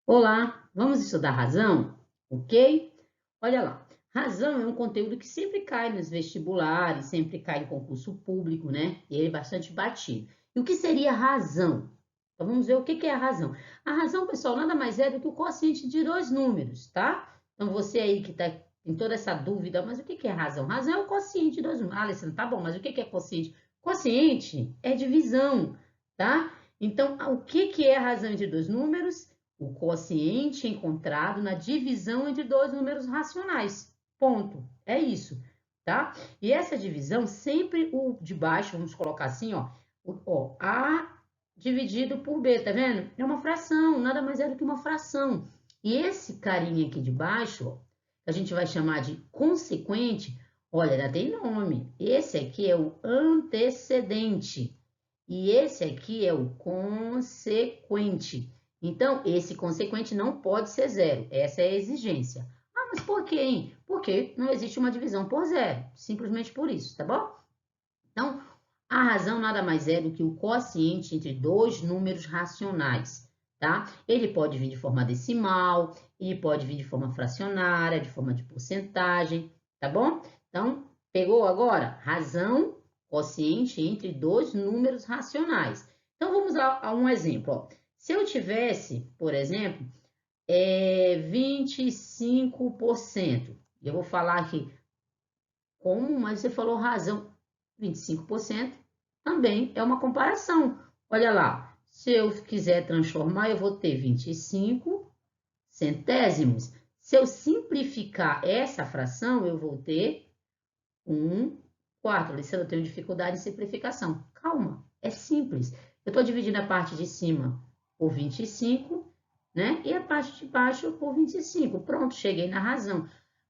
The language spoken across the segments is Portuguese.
Olá, vamos estudar razão? Ok? Olha lá, razão é um conteúdo que sempre cai nos vestibulares, sempre cai em concurso público, né? E ele é bastante batido. E o que seria razão? Então vamos ver o que é a razão. A razão, pessoal, nada mais é do que o quociente de dois números, tá? Então você aí que está em toda essa dúvida, mas o que é razão? Razão é o quociente de dois números. Ah, Alessandra, tá bom, mas o que é quociente? Quociente é divisão, tá? Então, o que é a razão entre dois números? O quociente encontrado na divisão entre dois números racionais. Ponto. É isso, tá? E essa divisão, sempre o de baixo, vamos colocar assim, ó, A dividido por B, tá vendo? É uma fração, nada mais é do que uma fração. E esse carinha aqui de baixo, ó, que a gente vai chamar de consequente, olha, já tem nome. Esse aqui é o antecedente. E esse aqui é o consequente. Então, esse consequente não pode ser zero. Essa é a exigência. Ah, mas por quê, hein? Porque não existe uma divisão por zero. Simplesmente por isso, tá bom? Então, a razão nada mais é do que o quociente entre dois números racionais, tá? Ele pode vir de forma decimal, ele pode vir de forma fracionária, de forma de porcentagem, tá bom? Então, pegou agora? Razão, quociente entre dois números racionais. Então, vamos a um exemplo, ó. Se eu tivesse, por exemplo, 25%, eu vou falar aqui como, mas você falou razão, 25% também é uma comparação. Olha lá, se eu quiser transformar, eu vou ter 25 centésimos. Se eu simplificar essa fração, eu vou ter 1 quarto. Alessandra, eu tenho dificuldade em simplificação. Calma, é simples. Eu estou dividindo a parte de cima por 25, né? E a parte de baixo por 25. Pronto, cheguei na razão.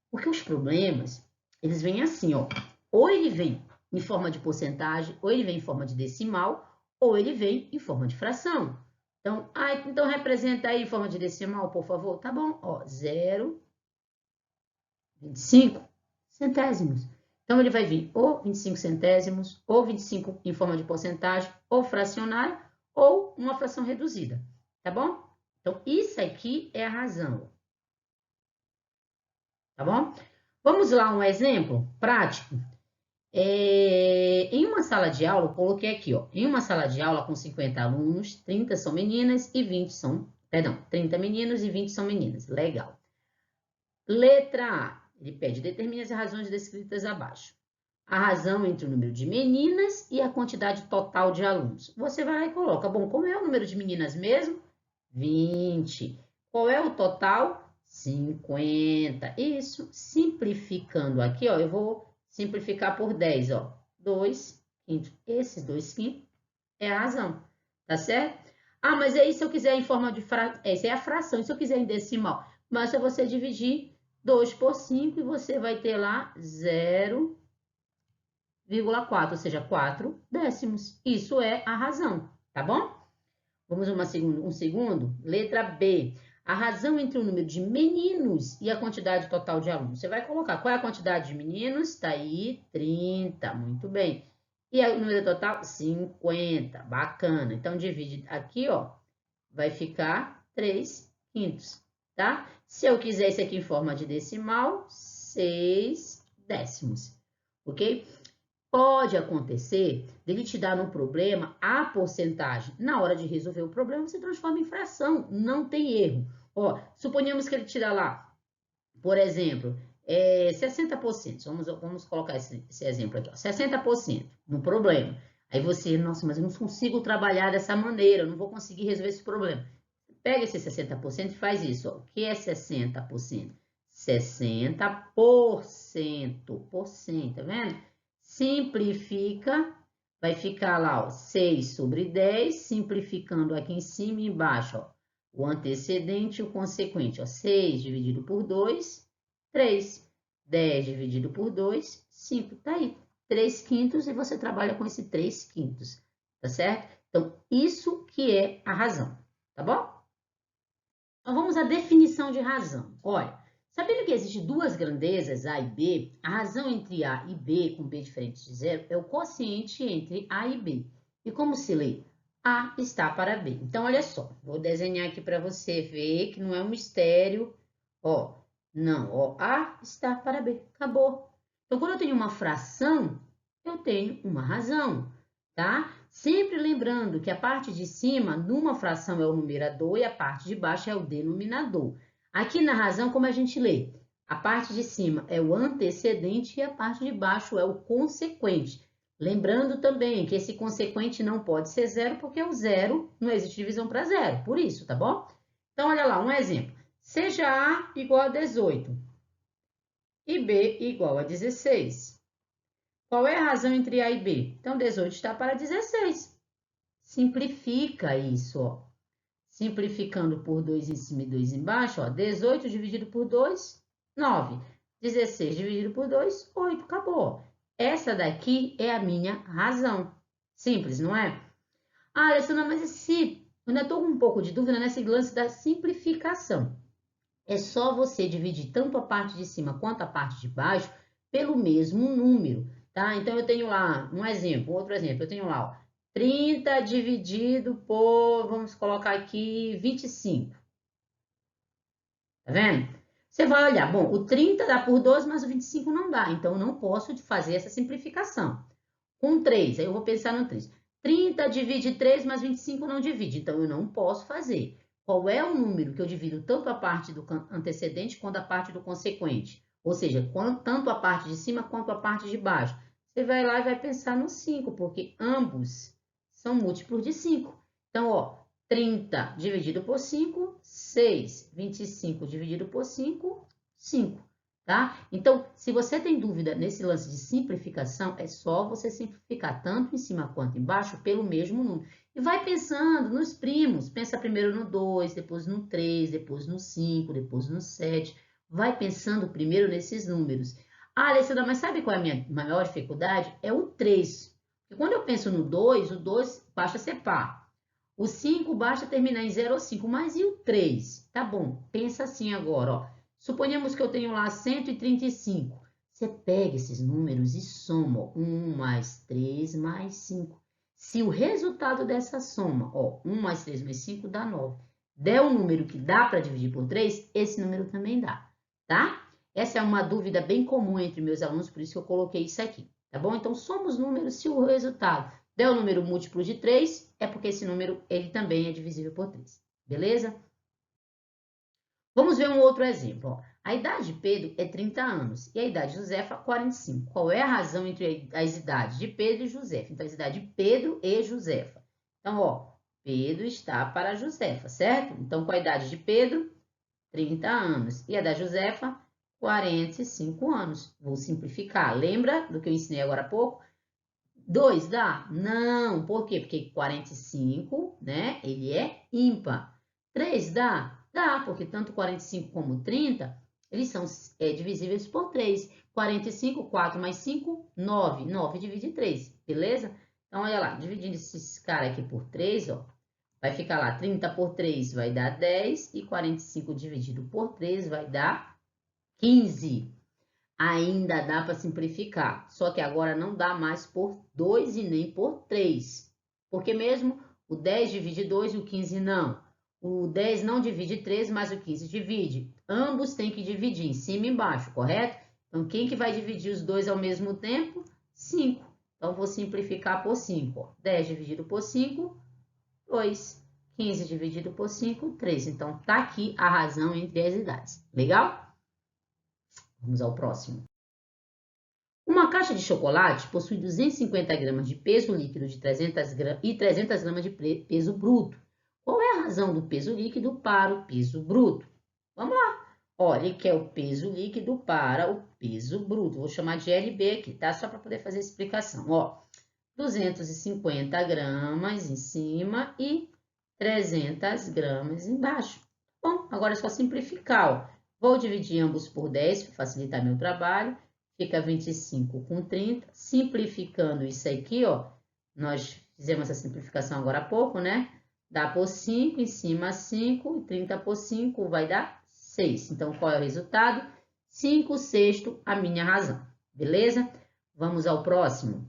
Porque os problemas, eles vêm assim, ó. Ou ele vem em forma de porcentagem, ou ele vem em forma de decimal, ou ele vem em forma de fração. Então, então representa aí em forma de decimal, por favor. Tá bom, ó, 0,25 centésimos. Então, ele vai vir ou 25 centésimos, ou 25 em forma de porcentagem, ou fracionário, ou uma fração reduzida, tá bom? Então, isso aqui é a razão, tá bom? Vamos lá um exemplo prático? Em uma sala de aula, eu coloquei aqui, ó, em uma sala de aula com 50 alunos, 30 são meninas e 20 são, perdão, 30 meninos e 20 são meninas. Legal. Letra A, ele pede, determine as razões descritas abaixo. A razão entre o número de meninas e a quantidade total de alunos. Você vai lá e coloca, bom, como é o número de meninas mesmo? 20. Qual é o total? 50. Isso, simplificando aqui, ó, eu vou simplificar por 10, ó. 2 quintos. Esses 2 quintos é a razão, tá certo? Ah, mas aí se eu quiser em forma de fração, essa é a fração, e se eu quiser em decimal? Basta você dividir 2 por 5 e você vai ter lá 0,4, ou seja, 4 décimos. Isso é a razão, tá bom? Vamos um segundo. Letra B. A razão entre o número de meninos e a quantidade total de alunos. Você vai colocar qual é a quantidade de meninos? Está aí, 30. Muito bem. E o número total? 50. Bacana. Então, divide aqui, ó. Vai ficar 3 quintos, tá? Se eu quiser isso aqui em forma de decimal, 6 décimos, ok? Pode acontecer dele te dar no problema a porcentagem. Na hora de resolver o problema, você transforma em fração, não tem erro. Ó, suponhamos que ele tira lá, por exemplo, 60%. Vamos colocar esse exemplo aqui, ó, 60% no problema. Aí você, nossa, mas eu não consigo trabalhar dessa maneira, eu não vou conseguir resolver esse problema. Pega esse 60% e faz isso, ó. O que é 60%? 60%, tá vendo? Simplifica, vai ficar lá, ó, 6 sobre 10, simplificando aqui em cima e embaixo, ó, o antecedente e o consequente, ó, 6 dividido por 2, 3. 10 dividido por 2, 5. Tá aí, 3 quintos e você trabalha com esse 3 quintos, tá certo? Então, isso que é a razão, tá bom? Então, vamos à definição de razão. Olha, sabendo que existem duas grandezas, A e B, a razão entre A e B, com B diferente de zero, é o quociente entre A e B. E como se lê? A está para B. Então, olha só, vou desenhar aqui para você ver que não é um mistério. Ó, não, ó, A está para B. Acabou. Então, quando eu tenho uma fração, eu tenho uma razão, tá? Sempre lembrando que a parte de cima, numa fração, é o numerador e a parte de baixo é o denominador. Aqui na razão, como a gente lê? A parte de cima é o antecedente e a parte de baixo é o consequente. Lembrando também que esse consequente não pode ser zero, porque o zero não existe divisão para zero, por isso, tá bom? Então, olha lá, um exemplo. Seja A igual a 18 e B igual a 16. Qual é a razão entre A e B? Então, 18 está para 16. Simplifica isso, ó. Simplificando por 2 em cima e 2 embaixo, ó. 18 dividido por 2, 9. 16 dividido por 2, 8. Acabou. Essa daqui é a minha razão. Simples, não é? Ah, Alessandra, mas eu ainda estou com um pouco de dúvida nesse lance da simplificação. É só você dividir tanto a parte de cima quanto a parte de baixo pelo mesmo número, tá? Então, eu tenho lá um exemplo, outro exemplo. Eu tenho lá, ó, 30 dividido por, vamos colocar aqui, 25. Tá vendo? Você vai olhar, bom, o 30 dá por 12, mas o 25 não dá. Então, eu não posso fazer essa simplificação. Com 3, aí eu vou pensar no 3. 30 divide 3, mas 25 não divide. Então, eu não posso fazer. Qual é o número que eu divido tanto a parte do antecedente quanto a parte do consequente? Ou seja, tanto a parte de cima quanto a parte de baixo. Você vai lá e vai pensar no 5, porque ambos são múltiplos de 5. Então, ó, 30 dividido por 5, 6. 25 dividido por 5, 5. Tá? Então, se você tem dúvida nesse lance de simplificação, é só você simplificar tanto em cima quanto embaixo pelo mesmo número. E vai pensando nos primos. Pensa primeiro no 2, depois no 3, depois no 5, depois no 7. Vai pensando primeiro nesses números. Ah, Alessandra, mas sabe qual é a minha maior dificuldade? É o 3. Porque quando eu penso no 2, o 2 basta ser par. O 5 basta terminar em 0 ou 5. Mas e o 3? Tá bom, pensa assim agora, ó. Suponhamos que eu tenho lá 135. Você pega esses números e soma 1 mais 3 mais 5. Se o resultado dessa soma, ó, 1 mais 3 mais 5 dá 9, der um número que dá para dividir por 3, esse número também dá, tá? Essa é uma dúvida bem comum entre meus alunos, por isso que eu coloquei isso aqui, tá bom? Então, soma os números, se o resultado der um número múltiplo de 3, é porque esse número ele também é divisível por 3, beleza? Vamos ver um outro exemplo. Ó. A idade de Pedro é 30 anos e a idade de Josefa, 45. Qual é a razão entre as idades de Pedro e Josefa? Então, a idade de Pedro e Josefa. Então, ó, Pedro está para Josefa, certo? Então, com a idade de Pedro, 30 anos. E a da Josefa, 45 anos. Vou simplificar. Lembra do que eu ensinei agora há pouco? 2 dá? Não. Por quê? Porque 45, né? Ele é ímpar. 3 dá? Dá, porque tanto 45 como 30, eles são divisíveis por 3. 45, 4 mais 5, 9. 9 divide 3, beleza? Então, olha lá, dividindo esses caras aqui por 3, ó, vai ficar lá, 30 por 3 vai dar 10 e 45 dividido por 3 vai dar 15. Ainda dá para simplificar, só que agora não dá mais por 2 e nem por 3. Porque mesmo o 10 divide 2 e o 15 não. O 10 não divide 3, mas o 15 divide. Ambos têm que dividir em cima e embaixo, correto? Então, quem que vai dividir os dois ao mesmo tempo? 5. Então, vou simplificar por 5. Ó. 10 dividido por 5, 2. 15 dividido por 5, 3. Então, tá aqui a razão entre as idades. Legal? Vamos ao próximo. Uma caixa de chocolate possui 250 gramas de peso líquido de 300 e 300 gramas de peso bruto. Qual é a razão do peso líquido para o peso bruto? Vamos lá. Olha, que é o peso líquido para o peso bruto. Vou chamar de LB aqui, tá? Só para poder fazer a explicação. Ó, 250 gramas em cima e 300 gramas embaixo. Bom, agora é só simplificar, ó. Vou dividir ambos por 10 para facilitar meu trabalho. Fica 25 com 30. Simplificando isso aqui, ó. Nós fizemos essa simplificação agora há pouco, né? Dá por 5, em cima 5, e 30 por 5 vai dar 6. Então, qual é o resultado? 5 sexto, a minha razão. Beleza? Vamos ao próximo.